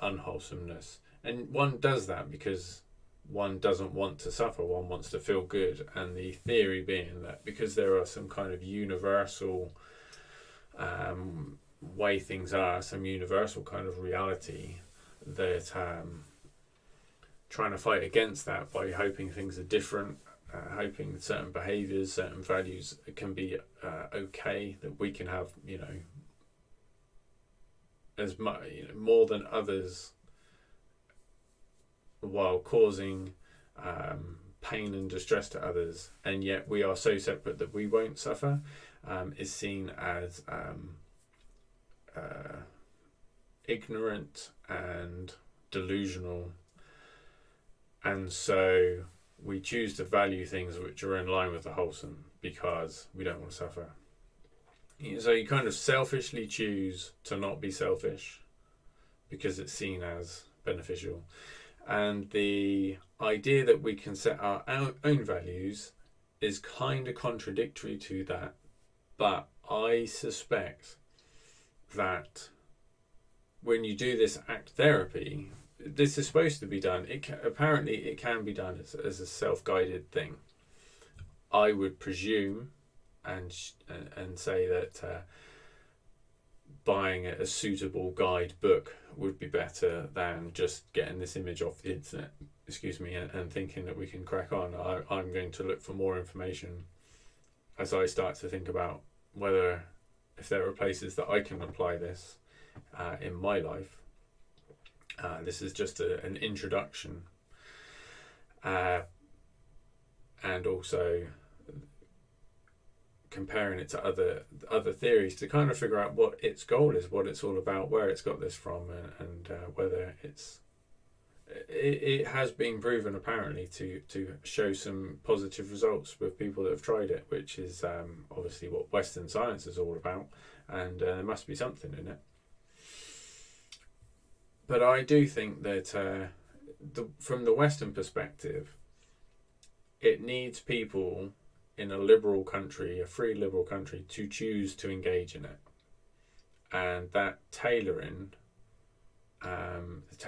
unwholesomeness. And one does that because one doesn't want to suffer, one wants to feel good, and the theory being that because there are some kind of universal way things are, some universal kind of reality, that trying to fight against that by hoping things are different, hoping that certain behaviours, certain values can be okay, that we can have, as much, more than others, while causing pain and distress to others, and yet we are so separate that we won't suffer, is seen as ignorant and delusional. And so we choose to value things which are in line with the wholesome because we don't want to suffer. So you kind of selfishly choose to not be selfish because it's seen as beneficial. And the idea that we can set our own values is kind of contradictory to that. But I suspect that when you do this ACT therapy, this is supposed to be done. Apparently it can be done as a self-guided thing. I would presume and say that buying a suitable guide book would be better than just getting this image off the internet, and thinking that we can crack on. I'm going to look for more information as I start to think about whether, if there are places that I can apply this in my life. This is just an introduction, and also comparing it to other theories to kind of figure out what its goal is, what it's all about, where it's got this from, and whether it has been proven apparently to show some positive results with people that have tried it, which is obviously what Western science is all about, and there must be something in it. But I do think that from the Western perspective, it needs people in a liberal country, a free liberal country, to choose to engage in it. And that tailoring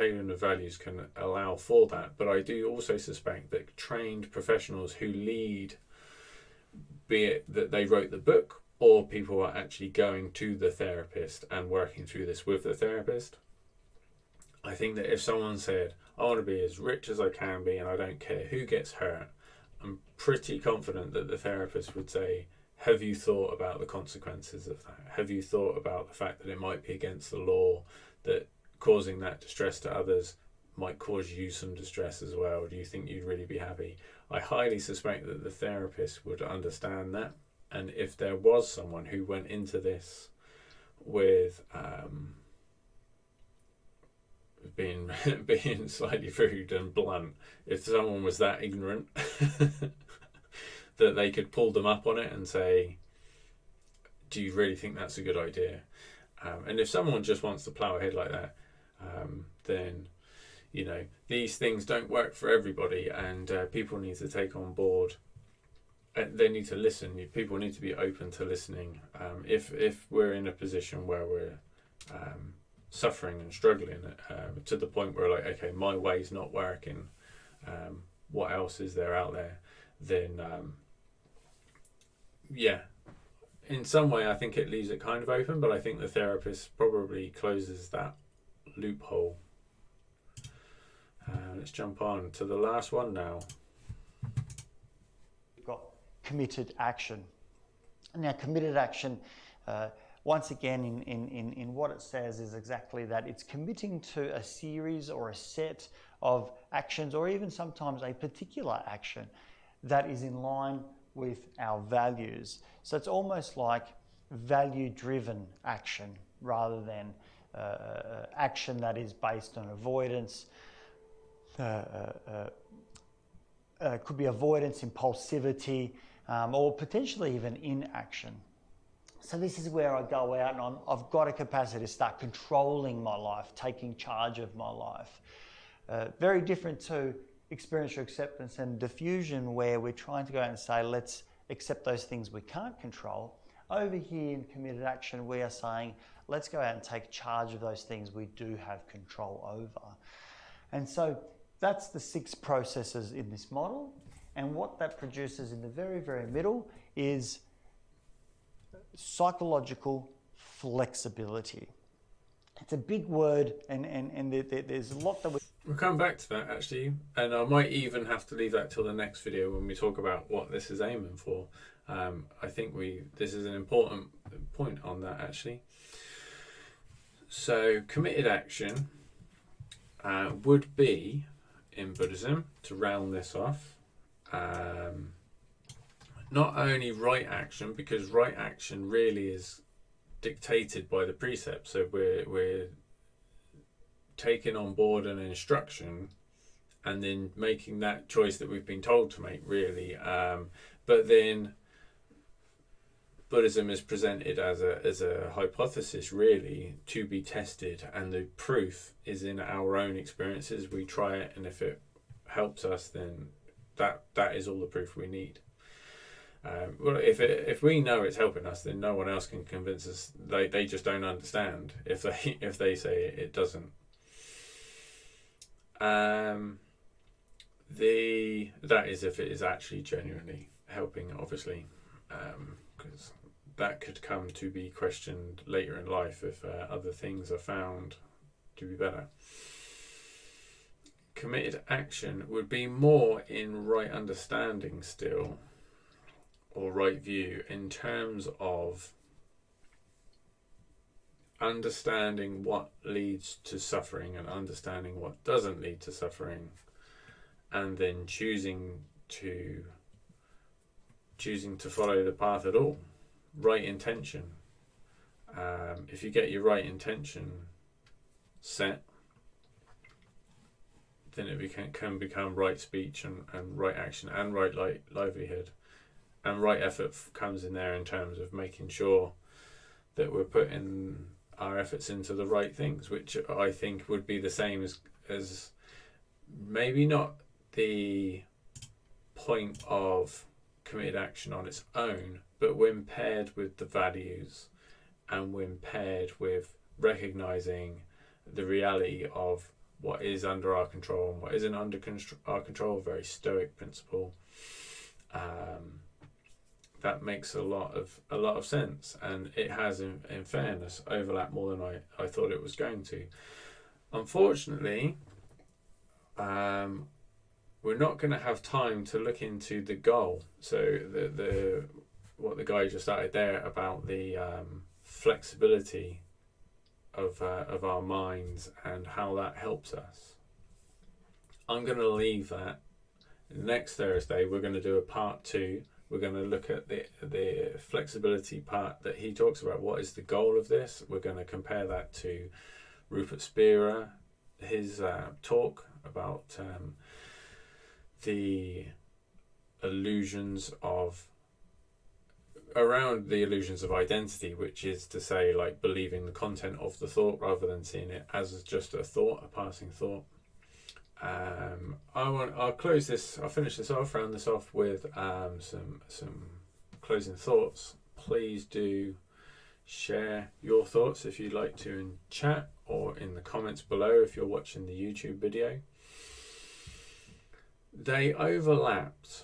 tailoring of values can allow for that, but I do also suspect that trained professionals who lead, be it that they wrote the book or people are actually going to the therapist and working through this with the therapist, I think that if someone said, I want to be as rich as I can be and I don't care who gets hurt, I'm pretty confident that the therapist would say, have you thought about the consequences of that? Have you thought about the fact that it might be against the law, that causing that distress to others might cause you some distress as well? Do you think you'd really be happy? I highly suspect that the therapist would understand that. And if there was someone who went into this with being slightly rude and blunt, if someone was that ignorant that they could pull them up on it and say, do you really think that's a good idea? And if someone just wants to plow ahead like that, then, you know, these things don't work for everybody, and people need to take on board. They need to listen. People need to be open to listening. If we're in a position where we're suffering and struggling to the point where, like, okay, my way's not working, what else is there out there? Then, yeah, in some way I think it leaves it kind of open, but I think the therapist probably closes that loophole. Let's jump on to the last one now. We've got committed action. Now, committed action, once again, in what it says is exactly that. It's committing to a series or a set of actions, or even sometimes a particular action that is in line with our values. So it's almost like value-driven action rather than action that is based on avoidance. Could be avoidance, impulsivity, or potentially even inaction. So this is where I go out and I've got a capacity to start controlling my life, taking charge of my life. Very different to experiential acceptance and diffusion, where we're trying to go out and say, let's accept those things we can't control. Over here in committed action, we are saying, let's go out and take charge of those things we do have control over. And so that's the 6 processes in this model. And what that produces in the very, very middle is psychological flexibility. It's a big word, and there's a lot that We'll come back to that actually, and I might even have to leave that till the next video when we talk about what this is aiming for. I think this is an important point on that actually. So committed action would be, in Buddhism, to round this off, not only right action, because right action really is dictated by the precepts. So we're taking on board an instruction and then making that choice that we've been told to make, really. But then Buddhism is presented as a hypothesis, really, to be tested, and the proof is in our own experiences. We try it, and if it helps us, then that is all the proof we need. Well, if we know it's helping us, then no one else can convince us. They just don't understand if they say it doesn't. That is if it is actually genuinely helping, obviously, because that could come to be questioned later in life if other things are found to be better. Committed action would be more in right understanding still, or right view, in terms of understanding what leads to suffering and understanding what doesn't lead to suffering, and then choosing to follow the path at all. Right intention. If you get your right intention set, then it can become right speech and right action and right livelihood. And right effort comes in there in terms of making sure that we're putting our efforts into the right things, which I think would be the same as maybe not the point of committed action on its own, but when paired with the values and when paired with recognizing the reality of what is under our control and what isn't under our control, a very stoic principle. That makes a lot of sense, and it has, in fairness, overlapped more than I thought it was going to. Unfortunately, we're not going to have time to look into the goal. So the what the guy just started there about the flexibility of our minds and how that helps us. I'm going to leave that. Next Thursday, we're going to do a part 2. We're going to look at the flexibility part that he talks about. What is the goal of this? We're going to compare that to Rupert Spira, his talk about the illusions of identity, which is to say, like, believing the content of the thought rather than seeing it as just a thought, a passing thought. I'll close this. I'll finish this off. Round this off with some closing thoughts. Please do share your thoughts if you'd like to in chat or in the comments below if you're watching the YouTube video. They overlapped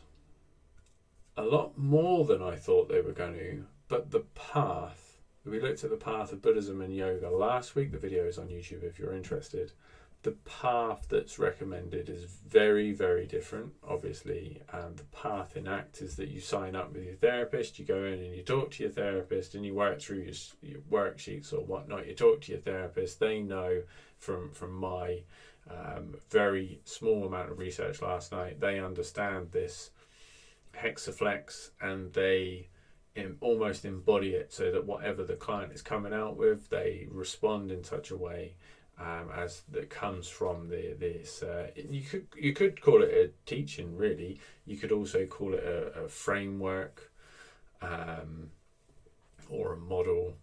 a lot more than I thought they were going to, but the path, we looked at the path of Buddhism and yoga last week. The video is on YouTube if you're interested. The path that's recommended is very, very different. Obviously, the path in ACT is that you sign up with your therapist, you go in and you talk to your therapist and you work through your worksheets or whatnot. You talk to your therapist. They know from my very small amount of research last night, they understand this Hexaflex and they almost embody it, so that whatever the client is coming out with, they respond in such a way as that comes from this. You could call it a teaching, really. You could also call it a framework or a model.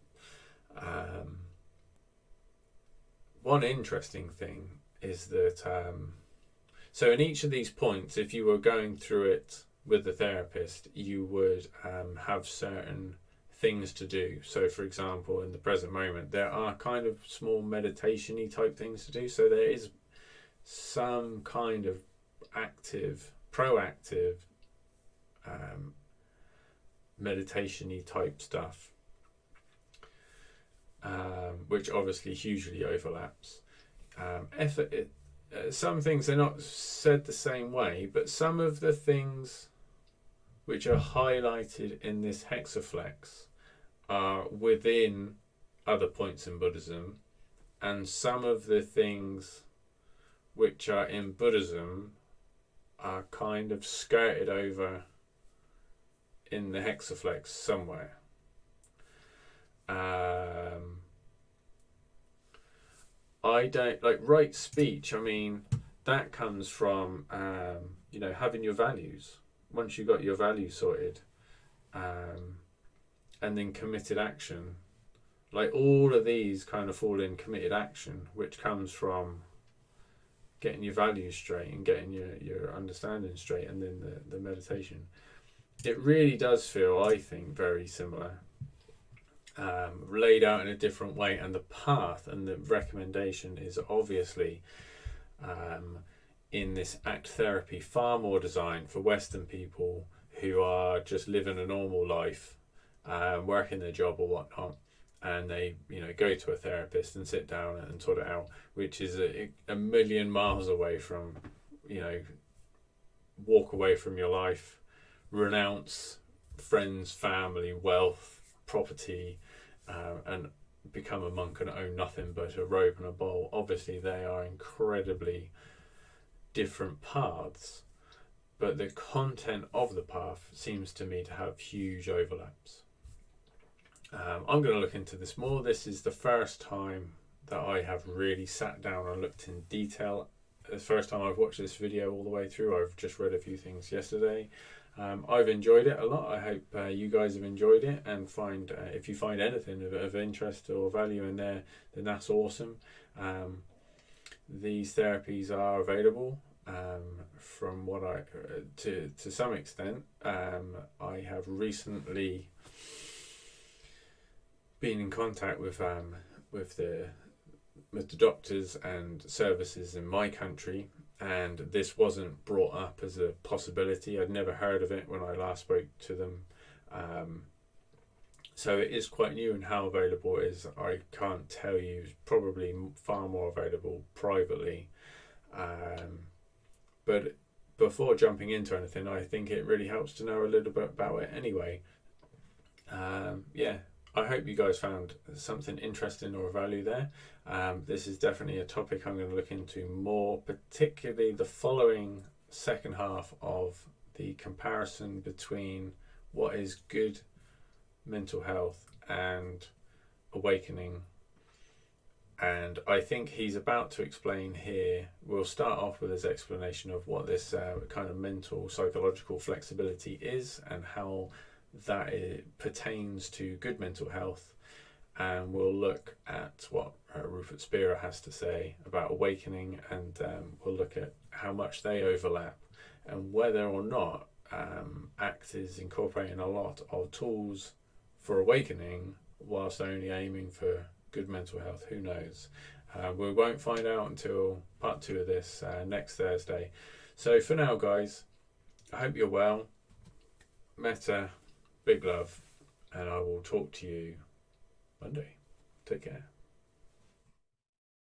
One interesting thing is that so in each of these points, if you were going through it with the therapist, you would have certain things to do. So for example, in the present moment, there are kind of small meditation-y type things to do. So there is some kind of proactive meditation-y type stuff, which obviously hugely overlaps. Some things are not said the same way, but some of the things which are highlighted in this Hexaflex are within other points in Buddhism, and some of the things which are in Buddhism are kind of skirted over in the Hexaflex somewhere. I don't like right speech. I mean, that comes from having your values. Once you got your values sorted, and then committed action, like all of these kind of fall in committed action, which comes from getting your values straight and getting your understanding straight, and then the meditation. It really does feel, I think, very similar, laid out in a different way, and the path and the recommendation is obviously in this ACT therapy far more designed for Western people who are just living a normal life, working their job or whatnot, and they go to a therapist and sit down and sort it out, which is a million miles away from walk away from your life, renounce friends, family, wealth, property, and become a monk and own nothing but a robe and a bowl. Obviously they are incredibly different paths, but the content of the path seems to me to have huge overlaps. I'm going to look into this more. This is the first time that I have really sat down and looked in detail. The first time I've watched this video all the way through. I've just read a few things yesterday. I've enjoyed it a lot. I hope you guys have enjoyed it, and if you find anything of interest or value in there, then that's awesome. These therapies are available from what to some extent. I have recently been in contact with with the doctors and services in my country, and this wasn't brought up as a possibility. I'd never heard of it when I last spoke to them. So it is quite new, and how available it is, I can't tell you. It's probably far more available privately. But before jumping into anything, I think it really helps to know a little bit about it anyway. I hope you guys found something interesting or value there. This is definitely a topic I'm going to look into more, particularly the following second half of the comparison between what is good mental health and awakening. And I think he's about to explain here. We'll start off with his explanation of what this kind of mental psychological flexibility is and how that pertains to good mental health. And we'll look at what Rupert Spira has to say about awakening, and we'll look at how much they overlap and whether or not ACT is incorporating a lot of tools for awakening whilst only aiming for good mental health. Who knows? We won't find out until part 2 of this next Thursday. So for now, guys, I hope you're well. Metta, big love, and I will talk to you Monday. Take care.